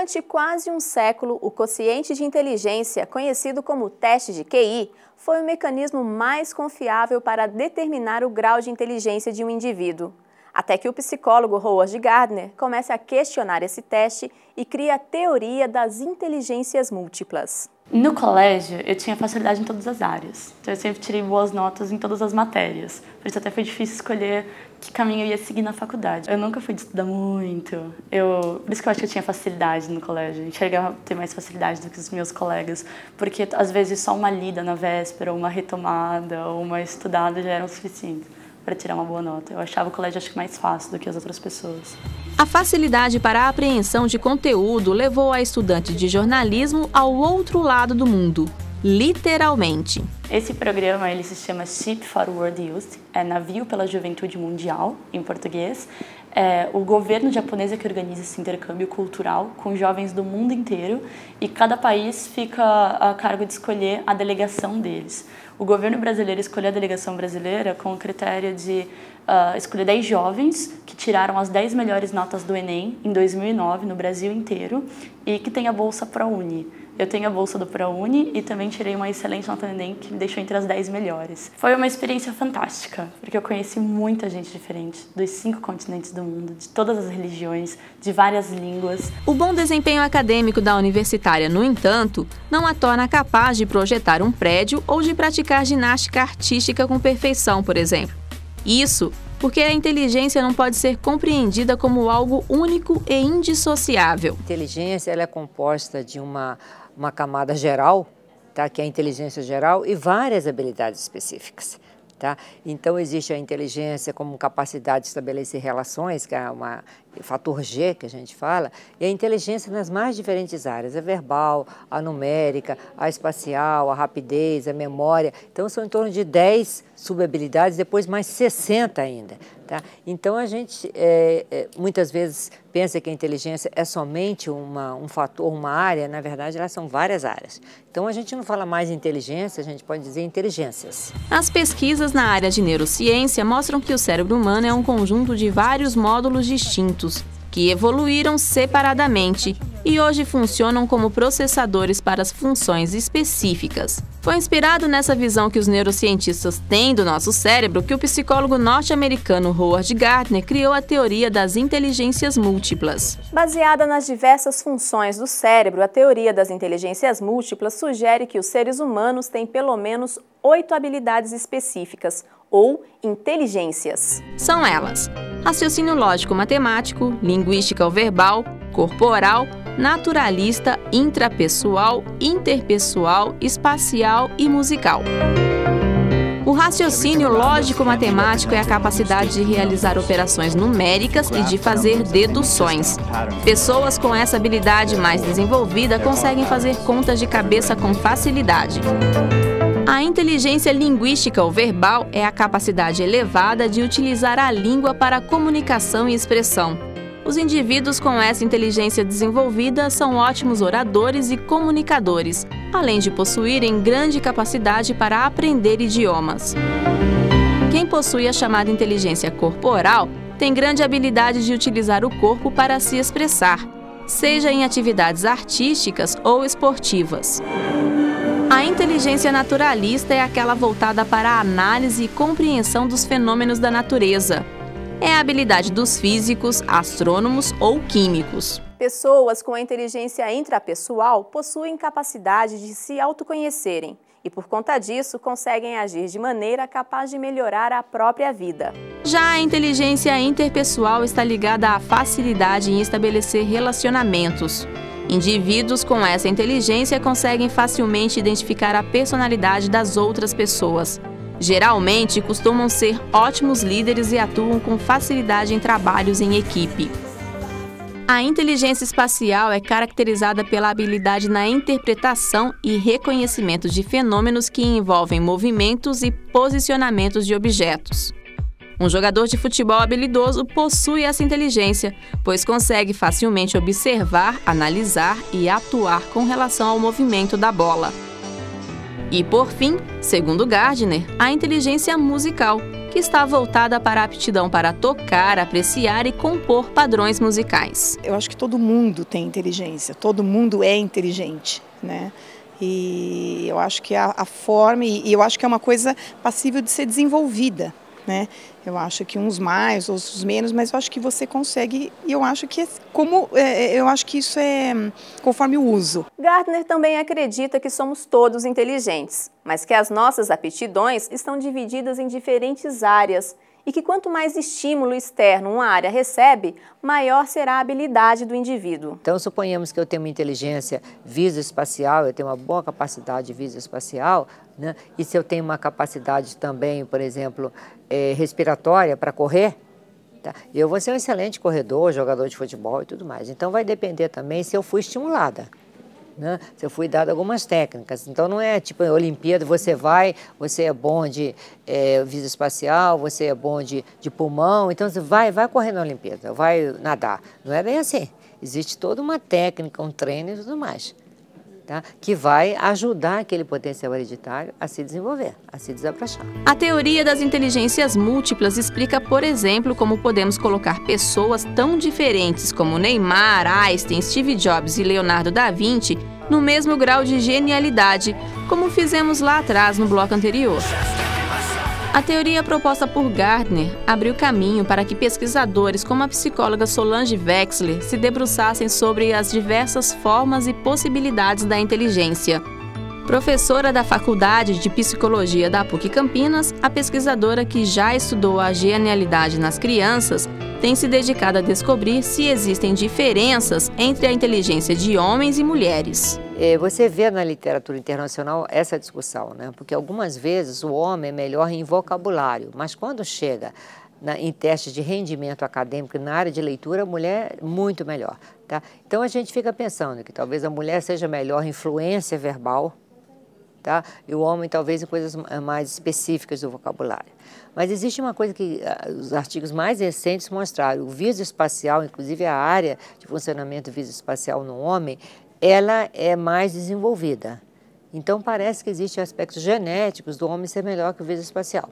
Durante quase um século, o quociente de inteligência, conhecido como teste de QI, foi o mecanismo mais confiável para determinar o grau de inteligência de um indivíduo. Até que o psicólogo Howard Gardner comece a questionar esse teste e cria a teoria das inteligências múltiplas. No colégio, eu tinha facilidade em todas as áreas. Então, eu sempre tirei boas notas em todas as matérias. Por isso até foi difícil escolher que caminho eu ia seguir na faculdade. Eu nunca fui de estudar muito. Por isso que eu acho que eu tinha facilidade no colégio. Eu enxergava ter mais facilidade do que os meus colegas. Porque, às vezes, só uma lida na véspera, ou uma retomada, ou uma estudada já eram suficientes para tirar uma boa nota. Eu achava o colégio mais fácil do que as outras pessoas. A facilidade para a apreensão de conteúdo levou a estudante de jornalismo ao outro lado do mundo, literalmente. Esse programa ele se chama Ship for World Youth, é Navio pela Juventude Mundial, em português. O governo japonês é que organiza esse intercâmbio cultural com jovens do mundo inteiro e cada país fica a cargo de escolher a delegação deles. O governo brasileiro escolheu a delegação brasileira com o critério de escolher 10 jovens que tiraram as 10 melhores notas do Enem em 2009 no Brasil inteiro e que tem a bolsa ProUni. Eu tenho a bolsa do ProUni e também tirei uma excelente nota no Enem que me deixou entre as 10 melhores. Foi uma experiência fantástica, porque eu conheci muita gente diferente, dos 5 continentes do mundo, de todas as religiões, de várias línguas. O bom desempenho acadêmico da universitária, no entanto, não a torna capaz de projetar um prédio ou de praticar ginástica artística com perfeição, por exemplo. Isso porque a inteligência não pode ser compreendida como algo único e indissociável. A inteligência ela é composta de uma camada geral, tá? Que é a inteligência geral, e várias habilidades específicas. Tá? Então, existe a inteligência como capacidade de estabelecer relações, que é o fator G que a gente fala, e a inteligência nas mais diferentes áreas, a verbal, a numérica, a espacial, a rapidez, a memória. Então, são em torno de 10 subhabilidades, depois mais 60 ainda. Tá? Então, a gente muitas vezes pensa que a inteligência é somente um fator, uma área, na verdade, elas são várias áreas. Então, a gente não fala mais inteligência, a gente pode dizer inteligências. As pesquisas na área de neurociência mostram que o cérebro humano é um conjunto de vários módulos distintos, que evoluíram separadamente e hoje funcionam como processadores para as funções específicas. Foi inspirado nessa visão que os neurocientistas têm do nosso cérebro que o psicólogo norte-americano Howard Gardner criou a teoria das inteligências múltiplas. Baseada nas diversas funções do cérebro, a teoria das inteligências múltiplas sugere que os seres humanos têm pelo menos 8 habilidades específicas, ou inteligências. São elas: raciocínio lógico-matemático, linguística ou verbal, corporal, naturalista, intrapessoal, interpessoal, espacial e musical. O raciocínio lógico-matemático é a capacidade de realizar operações numéricas e de fazer deduções. Pessoas com essa habilidade mais desenvolvida conseguem fazer contas de cabeça com facilidade. A inteligência linguística ou verbal é a capacidade elevada de utilizar a língua para comunicação e expressão. Os indivíduos com essa inteligência desenvolvida são ótimos oradores e comunicadores, além de possuírem grande capacidade para aprender idiomas. Quem possui a chamada inteligência corporal tem grande habilidade de utilizar o corpo para se expressar, seja em atividades artísticas ou esportivas. A inteligência naturalista é aquela voltada para a análise e compreensão dos fenômenos da natureza. É a habilidade dos físicos, astrônomos ou químicos. Pessoas com a inteligência intrapessoal possuem capacidade de se autoconhecerem e, por conta disso, conseguem agir de maneira capaz de melhorar a própria vida. Já a inteligência interpessoal está ligada à facilidade em estabelecer relacionamentos. Indivíduos com essa inteligência conseguem facilmente identificar a personalidade das outras pessoas. Geralmente, costumam ser ótimos líderes e atuam com facilidade em trabalhos em equipe. A inteligência espacial é caracterizada pela habilidade na interpretação e reconhecimento de fenômenos que envolvem movimentos e posicionamentos de objetos. Um jogador de futebol habilidoso possui essa inteligência, pois consegue facilmente observar, analisar e atuar com relação ao movimento da bola. E, por fim, segundo Gardner, a inteligência musical, que está voltada para a aptidão para tocar, apreciar e compor padrões musicais. Eu acho que todo mundo tem inteligência, todo mundo é inteligente, né? E eu acho que a forma, e eu acho que é uma coisa passível de ser desenvolvida, né? Eu acho que uns mais, outros menos, mas eu acho que você consegue, e eu acho que eu acho que isso é conforme o uso. Gardner também acredita que somos todos inteligentes, mas que as nossas aptidões estão divididas em diferentes áreas e que quanto mais estímulo externo uma área recebe, maior será a habilidade do indivíduo. Então, suponhamos que eu tenho uma inteligência visoespacial, eu tenho uma boa capacidade visoespacial, né? E se eu tenho uma capacidade também, por exemplo, respiratória para correr, tá? Eu vou ser um excelente corredor, jogador de futebol e tudo mais. Então, vai depender também se eu fui estimulada, né? Se eu fui dado algumas técnicas. Então não é tipo Olimpíada, você é bom de visoespacial, você é bom de pulmão, então você vai correr na Olimpíada, vai nadar. Não é bem assim. Existe toda uma técnica, um treino e tudo mais, tá? Que vai ajudar aquele potencial hereditário a se desenvolver, a se desabrochar. A teoria das inteligências múltiplas explica, por exemplo, como podemos colocar pessoas tão diferentes como Neymar, Einstein, Steve Jobs e Leonardo da Vinci no mesmo grau de genialidade, como fizemos lá atrás no bloco anterior. A teoria proposta por Gardner abriu caminho para que pesquisadores como a psicóloga Solange Wexler se debruçassem sobre as diversas formas e possibilidades da inteligência. Professora da Faculdade de Psicologia da PUC Campinas, a pesquisadora que já estudou a genialidade nas crianças tem se dedicado a descobrir se existem diferenças entre a inteligência de homens e mulheres. Você vê na literatura internacional essa discussão, né? Porque algumas vezes o homem é melhor em vocabulário, mas quando chega em testes de rendimento acadêmico na área de leitura, a mulher é muito melhor, tá? Então a gente fica pensando que talvez a mulher seja melhor em fluência verbal, tá? E o homem talvez em coisas mais específicas do vocabulário. Mas existe uma coisa que os artigos mais recentes mostraram: o visoespacial, inclusive a área de funcionamento visoespacial no homem, ela é mais desenvolvida. Então parece que existem aspectos genéticos do homem ser melhor que o visoespacial.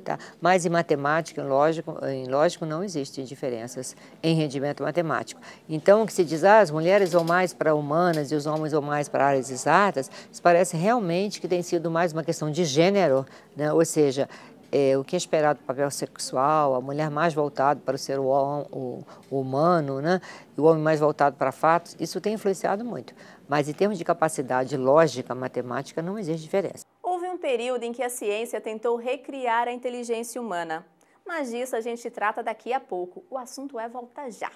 Tá? Mas em matemática, em lógico não existem diferenças em rendimento matemático. Então o que se diz, as mulheres vão mais para humanas e os homens vão mais para áreas exatas, isso parece realmente que tem sido mais uma questão de gênero, né? Ou seja, o que é esperado do papel sexual, a mulher mais voltada para o ser humano, né? E o homem mais voltado para fatos, isso tem influenciado muito. Mas em termos de capacidade lógica, matemática, não existe diferença. Houve um período em que a ciência tentou recriar a inteligência humana. Mas disso a gente trata daqui a pouco. O assunto é volta já.